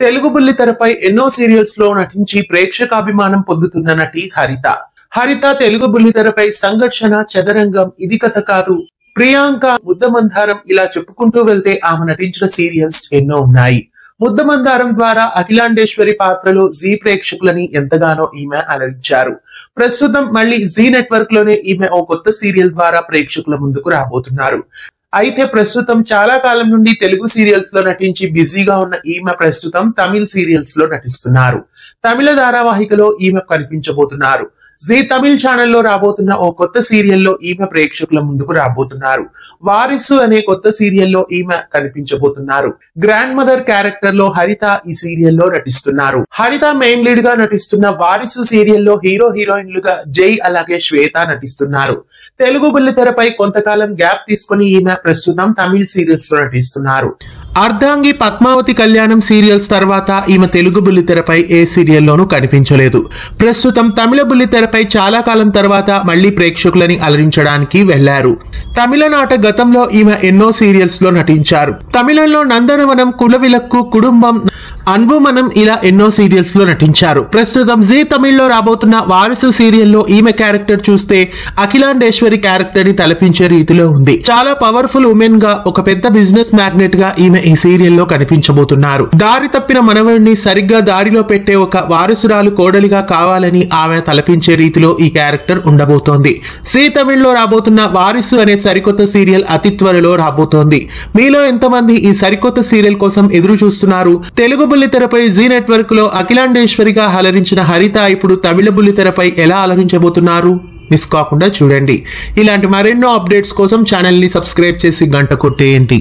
తెలుగు బుల్లితెరపై ఎన్నో సీరియల్స్ లో నటించి ప్రేక్షకాభిమానం పొందుతున్న నటి హరిత. హరిత తెలుగు బుల్లితెరపై సంఘర్షణ, చదరంగం, ఇది కథ కాదు, ప్రియాంక, ముద్దమందారం ఇలా చెప్పుకుంటూ వెళ్తే ఆమె నటించిన సీరియల్స్ ఎన్నో ఉన్నాయి. ముద్దమందారం ద్వారా అఖిలాండేశ్వరి పాత్రలో జీ ప్రేక్షకులని ఎంతగానో ఈమె అలరించారు. ప్రస్తుతం మళ్ళీ జీ నెట్వర్క్ లోనే ఈమె ఓ కొత్త సీరియల్ ద్వారా ప్రేక్షకుల ముందుకు రాబోతున్నారు. అయితే ప్రస్తుతం చాలా కాలం నుండి తెలుగు సీరియల్స్ లో నటించి బిజీగా ఉన్న ఈమె ప్రస్తుతం తమిళ సీరియల్స్ లో నటిస్తున్నారు. తమిళ ధారావాహికలో ఈమె కనిపించబోతున్నారు. జీ తమిళ్ ఛానల్లో రాబోతున్న ఓ కొత్త సీరియల్లో ఈమె ప్రేక్షకుల ముందుకు రాబోతున్నారు. వారిసు అనే కొత్త సీరియల్లో ఈమె కనిపించబోతున్నారు. గ్రాండ్ మదర్ క్యారెక్టర్ లో హరిత ఈ సీరియల్లో నటిస్తున్నారు. హరిత మెయిన్ లీడ్ గా నటిస్తున్న వారిసు సీరియల్లో హీరో హీరోయిన్లుగా జై అలాగే శ్వేత నటిస్తున్నారు. తెలుగు బుల్లితెరపై కొంతకాలం గ్యాప్ తీసుకుని ఈమె ప్రస్తుతం తమిళ సీరియల్స్ లో నటిస్తున్నారు. అర్ధాంగి, పద్మావతి కళ్యాణం సీరియల్స్ తర్వాత ఈమె తెలుగు బుల్లితెరపై ఏ సీరియల్లోనూ కనిపించలేదు. ప్రస్తుతం తమిళ బుల్లితెరపై చాలా కాలం తర్వాత మళ్లీ ప్రేక్షకులని అలరించడానికి వెళ్లారు. తమిళనాట గతంలో ఈమె ఎన్నో సీరియల్స్ లో నటించారు. తమిళంలో నందనవనం, కులవిలక్కు, కుటుంబం, అన్బుమనం ఇలా ఎన్నో సీరియల్స్ లో నటించారు. ప్రస్తుతం జీ తమిళ్లో రాబోతున్న వారసు సీరియల్లో ఈమె క్యారెక్టర్ చూస్తే అఖిలాండేశ్వరి క్యారెక్టర్ ని తలపించే రీతిలో ఉంది. చాలా పవర్ఫుల్ ఉమెన్ గా, ఒక పెద్ద బిజినెస్ మ్యాగ్నెట్ గా ఈమె ఈ సీరియల్లో కనిపించబోతున్నారు. దారి తప్పిన మనవడిని సరిగ్గా దారిలో పెట్టే ఒక వారసురాలు కోడలిగా కావాలని ఆమె తలపించే రీతిలో ఈ క్యారెక్టర్ ఉండబోతోంది. జీ తమిళ్లో రాబోతున్న వారిసు అనే సరికొత్త సీరియల్ అతి త్వరలో రాబోతోంది. మీలో ఎంతమంది ఈ సరికొత్త సీరియల్ కోసం ఎదురు చూస్తున్నారు? తెలుగు బుల్లితెరపై జీ నెట్వర్క్ లో అఖిలాండేశ్వరిగా అలరించిన హరిత ఇప్పుడు తమిళ బుల్లితెరపై ఎలా అలరించబోతున్నారు? మిస్ కాకుండా చూడండి. ఇలాంటి మరెన్నో అప్డేట్స్ కోసం ఛానల్ ని సబ్స్క్రైబ్ చేసి గంట కొట్టేయండి.